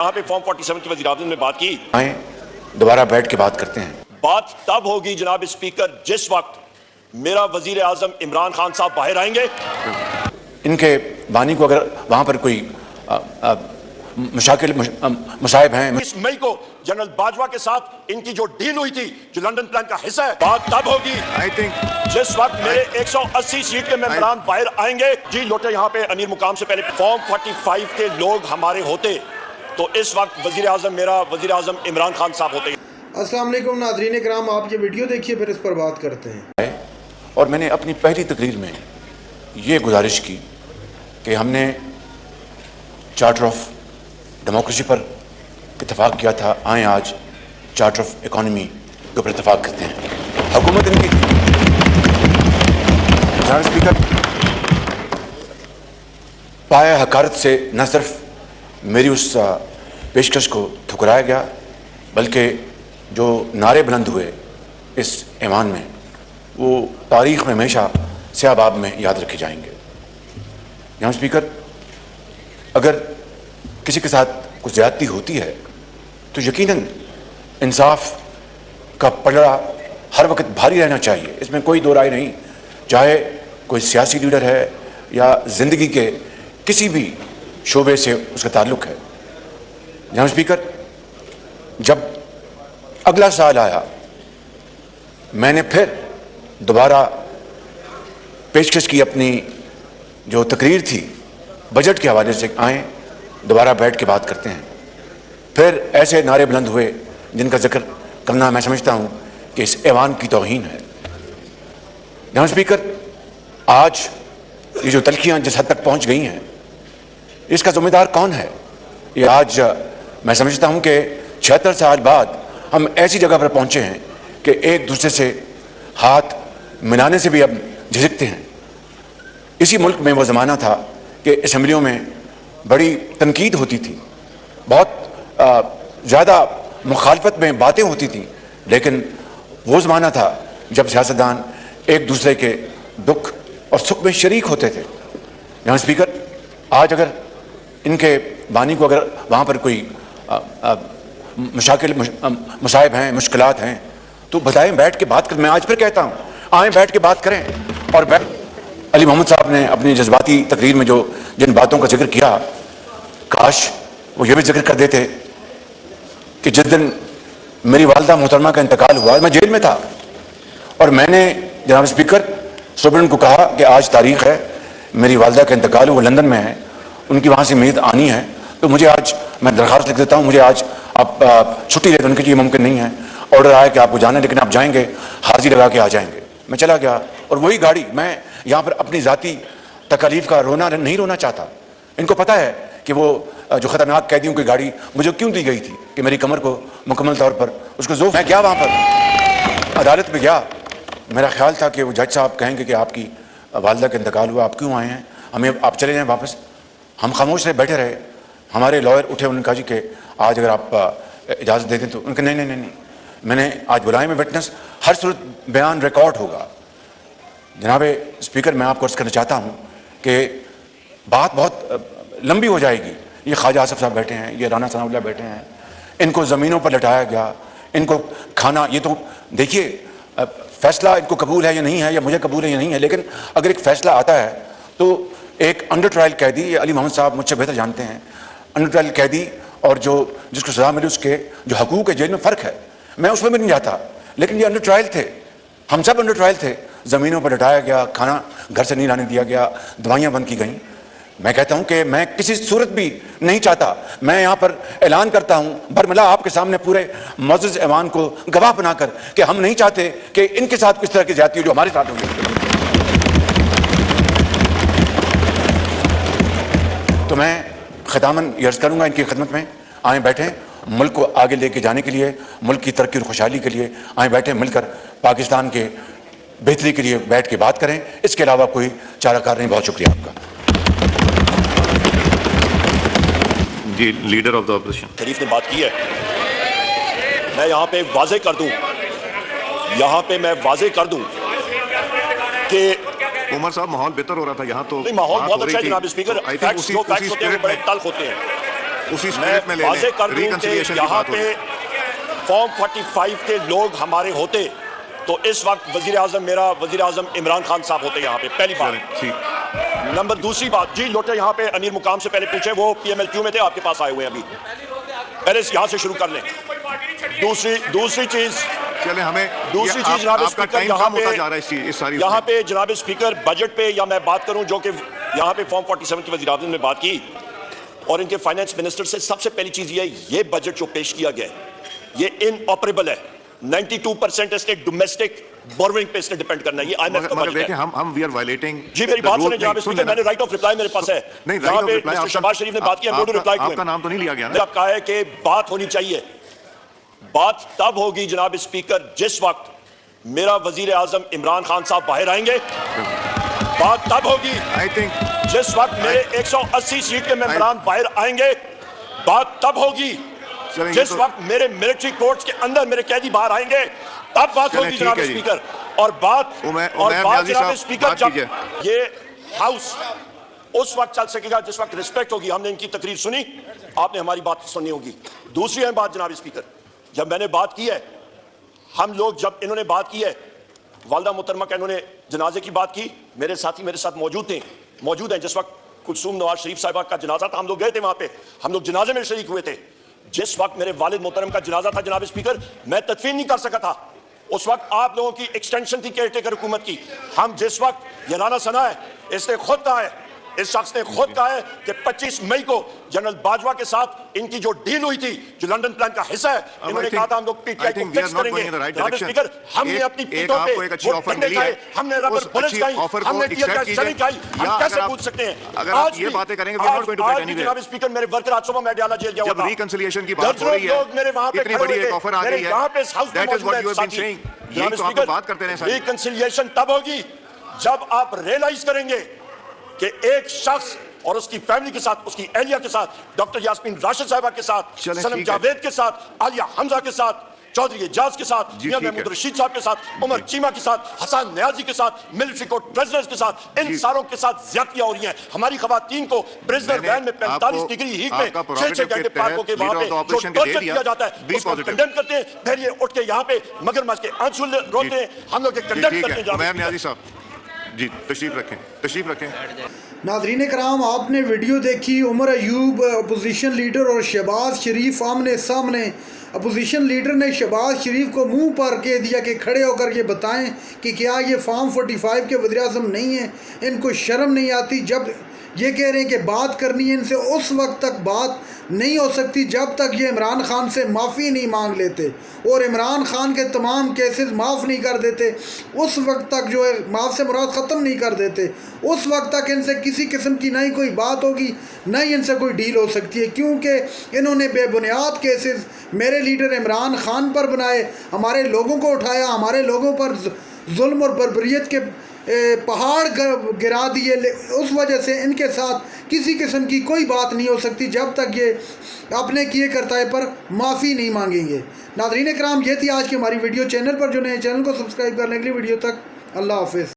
यहाँ पे फॉर्म 47 की वज़ीर-ए-आज़म ने बात की, आए दोबारा बैठ के बात करते हैं। बात तब होगी जनाब स्पीकर जिस वक्त मेरा वज़ीर आज़म इमरान खान साहब बाहर आएंगे। इनके बानी को अगर वहां पर कोई मुशाकिल मसाइब हैं, इस मई को जनरल बाजवा के साथ इनकी जो डील हुई थी, जो लंदन प्लान का हिस्सा है, बात तब होगी जिस वक्त मेरे 180 सीट के मेंबरान बाहर आएंगे। जी लोटे यहाँ पे अमीर मुकाम से पहले फॉर्म 45 के लोग हमारे होते तो इस वक्त वज़ीर आज़म मेरा वज़ीर आज़म इमरान खान साहब होते। अस्सलाम वालेकुम नाज़रीन किराम, आप ये वीडियो देखिए फिर इस पर बात करते हैं। और मैंने अपनी पहली तकरीर में ये गुजारिश की कि हमने चार्टर ऑफ डेमोक्रेसी पर इत्तेफाक किया था, आए आज चार्टर ऑफ इकॉनमी के ऊपर इत्तेफाक करते हैं। हुकूमत इनकी थी। जनाब स्पीकर, पाया हकारत से न सिर्फ मेरी उस पेशकश को ठुकराया गया, बल्कि जो नारे बुलंद हुए इस ऐवान में, वो तारीख़ में हमेशा स्याबाब में याद रखे जाएंगे। जनाब स्पीकर, अगर किसी के साथ कुछ ज़्यादती होती है तो यकीनन इंसाफ का पलड़ा हर वक्त भारी रहना चाहिए, इसमें कोई दो राय नहीं। चाहे कोई सियासी लीडर है या ज़िंदगी के किसी भी शोबे से उसका ताल्लुक़ है। जनाब स्पीकर, जब अगला साल आया, मैंने फिर दोबारा पेशकश की अपनी जो तकरीर थी बजट के हवाले से, आए दोबारा बैठ के बात करते हैं। फिर ऐसे नारे बुलंद हुए जिनका जिक्र करना मैं समझता हूँ कि इस ऐवान की तौहीन है। जनाब स्पीकर, आज ये जो तलखियाँ जिस हद तक पहुँच गई हैं, इसका ज़िम्मेदार कौन है? ये आज मैं समझता हूँ कि 76 साल बाद हम ऐसी जगह पर पहुँचे हैं कि एक दूसरे से हाथ मिलाने से भी अब झिझकते हैं। इसी मुल्क में वो ज़माना था कि असम्बलियों में बड़ी तनकीद होती थी, बहुत ज़्यादा मुखालफत में बातें होती थी, लेकिन वो ज़माना था जब सियासतदान एक दूसरे के दुख और सुख में शरीक होते थे। जनाब स्पीकर, आज अगर इनके बानी को अगर वहाँ पर कोई मुशाकिल मसाइब हैं, मुश्किलात हैं, तो बताएं, बैठ के बात करें। मैं आज फिर कहता हूँ, आएँ बैठ के बात करें। और अली मोहम्मद साहब ने अपनी जज्बाती तकरीर में जो जिन बातों का जिक्र किया, काश वो ये भी जिक्र कर देते कि जिस दिन मेरी वालदा मोहतरमा का इंतकाल हुआ, मैं जेल में था और मैंने जनाब स्पीकर सुब्रन को कहा कि आज तारीख़ है, मेरी वालदा का इंतकाल हुआ, वो लंदन में है, उनकी वहाँ से मीत आनी है, तो मुझे आज मैं दरख्वास्त लिख देता हूँ, मुझे आज आप छुट्टी दे। उनके लिए मुमकिन नहीं है, ऑर्डर आया कि आपको जाना है, लेकिन आप जाएंगे, हाजिर लगा के आ जाएंगे। मैं चला गया और वही गाड़ी, मैं यहाँ पर अपनी ज़ाती तकलीफ़ का रोना नहीं रोना चाहता। इनको पता है कि वो जो ख़तरनाक कैदियों की गाड़ी मुझे क्यों दी गई थी कि मेरी कमर को मुकम्मल तौर पर उसको ज़ोफ़। मैं गया वहाँ पर, अदालत में गया, मेरा ख्याल था कि वो जज साहब कहेंगे कि आपकी वालदा का इंतकाल हुआ, आप क्यों आए हैं, हमें आप चले जाएँ वापस। हम खामोश रहे, बैठे रहे। हमारे लॉयर उठे, उन्होंने कहा जी कि आज अगर आप इजाज़त दे दें तो। उनके नहीं, मैंने आज बुलाए में विटनेस, हर सूरत बयान रिकॉर्ड होगा। जनाब स्पीकर, मैं आपको अर्ज़ करना चाहता हूँ कि बात बहुत लंबी हो जाएगी। ये ख्वाजा आसिफ साहब बैठे हैं, ये राना सनाउल्लाह बैठे हैं, इनको ज़मीनों पर लटाया गया, इनको खाना, ये तो देखिए फ़ैसला इनको कबूल है या नहीं है, या मुझे कबूल है या नहीं है, लेकिन अगर एक फ़ैसला आता है तो एक अंडर ट्रायल कैदी, अली मोहम्मद साहब मुझसे बेहतर जानते हैं, अंडर ट्रायल कैदी और जो जिसको सज़ा मिली उसके जो हकूक़ है, जेल में फ़र्क है। मैं उसमें भी नहीं जाता, लेकिन ये अंडर ट्रायल थे, हम सब अंडर ट्रायल थे। ज़मीनों पर लटाया गया, खाना घर से नहीं लाने दिया गया, दवाइयाँ बंद की गईं। मैं कहता हूँ कि मैं किसी सूरत भी नहीं चाहता, मैं यहाँ पर ऐलान करता हूँ बरमला आपके सामने पूरे मुअज़्ज़ज़ ऐवान को गवाह बनाकर कि हम नहीं चाहते कि इनके साथ किस तरह की ज़्यादती हो जो हमारे साथ होगी। तो मैं ख़ितामन ये अर्ज़ करूँगा इनकी खिदमत में, आएँ बैठें, मुल्क को आगे लेके जाने के लिए, मुल्क की तरक्की और खुशहाली के लिए आएँ बैठें, मिलकर पाकिस्तान के बेहतरी के लिए बैठ के बात करें। इसके अलावा कोई चाराकार नहीं। बहुत शुक्रिया आपका। जी, लीडर ऑफ द ऑपोजिशन शरीफ ने बात की है, मैं यहाँ पे वाज़े कर दूँ, यहाँ पे मैं वाज़े कर दूँ कि उमर साहब माहौल बेहतर हो रहा था यहाँ तो। नहीं, माहौल बहुत अच्छा है जनाब स्पीकर। फैक्ट्स जो फैक्ट्स होते हैं वो बड़े तल्ख होते हैं। اسی میں اسپرٹ میں لے واضح لیں, کر دوں کہ ریکنسیلیشن کی یہاں بات ہو پہ رہی ہے. فارم 45 کے لوگ ہمارے ہوتے تو اس وقت وزیر اعظم میرا وزیر اعظم عمران خان صاحب ہوتے یہاں پہ, پہلی بات. ٹھیک, نمبر دوسری بات, جی لوٹے یہاں پہ امیر مقام سے پہلے پوچھے, وہ پی ایم ایل کیو میں تھے, آپ کے پاس آئے ہوئے ہیں ابھی, پہلے یہاں سے شروع کر لیں. دوسری چیز چلیں ہمیں دوسری چیز جناب آپ کا اسپیکر, ٹائم کم ہوتا جا رہا ہے اس ساری یہاں پہ جناب اسپیکر بجٹ پہ یا میں بات کروں جو کہ یہاں پہ فارم 47 کی وزیر اعظم نے بات کی اور ان کے فائنانس منسٹر سے, سب سے پہلی چیز یہ بجٹ جو پیش کیا گیا ہے یہ ان آپریبل ہے. 92% اس نے ڈومیسٹک بورونگ پہ اس نے ڈیپینڈ کرنا ہے. یہ آئی ایم ایف کا بجٹ ہے. ہم وی آر وائلیٹنگ. جی میری بات سنیں جناب اسپیکر, میں نے رائٹ آف ریپلائی میرے پاس ہے. یہاں پہ مسٹر شہباز شریف نے بات کی, آپ کا نام تو نہیں لیا گیا نا. آپ کہا ہے کہ بات ہونی چاہیے. بات تب ہوگی جناب اسپیکر جس وقت میرا وزیر اعظم عمران خان صاحب باہر آئیں گے. بات تب ہوگی جس وقت میرے 180 سیٹ کے ممبران باہر آئیں گے. بات تب ہوگی جس وقت میرے ملٹری کورٹس کے اندر میرے قیدی باہر آئیں گے. تب بات ہوگی جناب اسپیکر. اور بات جناب اسپیکر, جب یہ ہاؤس اس وقت چل سکے گا جس وقت رسپیکٹ ہوگی. ہم نے ان کی تقریر سنی, آپ نے ہماری بات سننی ہوگی. دوسری اہم بات جناب اسپیکر, جب میں نے بات کی ہے, ہم لوگ جب انہوں نے بات کی ہے, والدہ محترمہ کا انہوں نے جنازے کی بات کی, میرے ساتھی میرے ساتھ موجود ہیں جس وقت کلثوم نواز شریف صاحبہ کا جنازہ تھا, ہم لوگ گئے تھے وہاں پہ, ہم لوگ جنازے میں شریک ہوئے تھے. جس وقت میرے والد محترم کا جنازہ تھا جناب اسپیکر, میں تدفین نہیں کر سکا تھا. اس وقت آپ لوگوں کی ایکسٹینشن تھی کیئر ٹیکر حکومت کی. ہم جس وقت یہ رانا ثنا ہے, اس نے خود کہا ہے, اس شخص نے خود کہا ہے کہ 25 مئی کو جنرل باجوہ کے ساتھ ان کی جو ڈیل ہوئی تھی جو لنڈن پلان کا حصہ ہے, انہوں نے کہا تھا ہم لوگ پی ٹی آئی کو فکس کریں گے. جناب اسپیکر, ہم نے اپنی پیٹوں پہ وہ ڈنڈے کھائے, ہم نے ربر بلٹس کھائی, ہم نے ٹیئر گیس شیلنگ کھائی. ہم کیسے پوچھ سکتے ہیں آج بھی جناب اسپیکر میرے ورکر آج صبح میں ڈیالہ جیل گیا ہوا تھا. ریکنسیلیشن کی بات ہو رہی ہے, لوگ میرے وہاں پہ اتنی بڑی ایک آفر آ گئی ہے, that is what you have been seeing. یہی تو آپ بات کرتے رہے. ریکنسیلیشن تب ہوگی جب آپ ریئلائز کریں گے کہ ایک شخص اور اس کی فیملی کے ساتھ, اس کی اہلیہ کے ساتھ, ڈاکٹر یاسمین راشد صاحبہ کے ساتھ, سنم جاوید کے ساتھ, عالیہ حمزہ کے ساتھ, چودھری اعجاز کے ساتھ, میاں محمود رشید صاحب کے ساتھ, عمر چیمہ کے ساتھ, حسن نیازی کے ساتھ, ملٹری کورٹ پریزنرز کے ساتھ, ان ساروں کے ساتھ زیادتیاں ہو رہی ہیں. ہماری خواتین کو پریزنر وین میں 45 ڈگری ہیٹ میں 6 گھنٹے پارکوں کے وہاں پہ جو ٹارچر کیا جاتا ہے اس کو کنڈیم کرتے ہیں. پھر یہ اٹھ کے یہاں پہ مگرمچھ کے آنسو روتے ہیں, ہم لوگ کنڈیم کرتے ہیں. نیازی صاحب جی تشریف رکھیں. ناظرین کرام, آپ نے ویڈیو دیکھی. عمر ایوب اپوزیشن لیڈر اور شہباز شریف آمنے سامنے. اپوزیشن لیڈر نے شہباز شریف کو منہ پر کہہ دیا کہ کھڑے ہو کر یہ بتائیں کہ کیا یہ فارم 45 کے وزیر اعظم نہیں ہیں, ان کو شرم نہیں آتی. جب یہ کہہ رہے ہیں کہ بات کرنی ہے ان سے, اس وقت تک بات نہیں ہو سکتی جب تک یہ عمران خان سے معافی نہیں مانگ لیتے اور عمران خان کے تمام کیسز معاف نہیں کر دیتے. اس وقت تک جو ہے معاف سے مراد ختم نہیں کر دیتے, اس وقت تک ان سے کسی قسم کی نہ ہی کوئی بات ہوگی نہ ہی ان سے کوئی ڈیل ہو سکتی ہے. کیونکہ انہوں نے بے بنیاد کیسز میرے لیڈر عمران خان پر بنائے, ہمارے لوگوں کو اٹھایا, ہمارے لوگوں پر ظلم اور بربریت کے پہاڑ گرا دیے. اس وجہ سے ان کے ساتھ کسی قسم کی کوئی بات نہیں ہو سکتی جب تک یہ اپنے کیے کرتائے پر معافی نہیں مانگیں گے. ناظرین کرام, یہ تھی آج کی ہماری ویڈیو. چینل پر جو نئے چینل کو سبسکرائب کرنے کے لیے ویڈیو تک اللہ حافظ.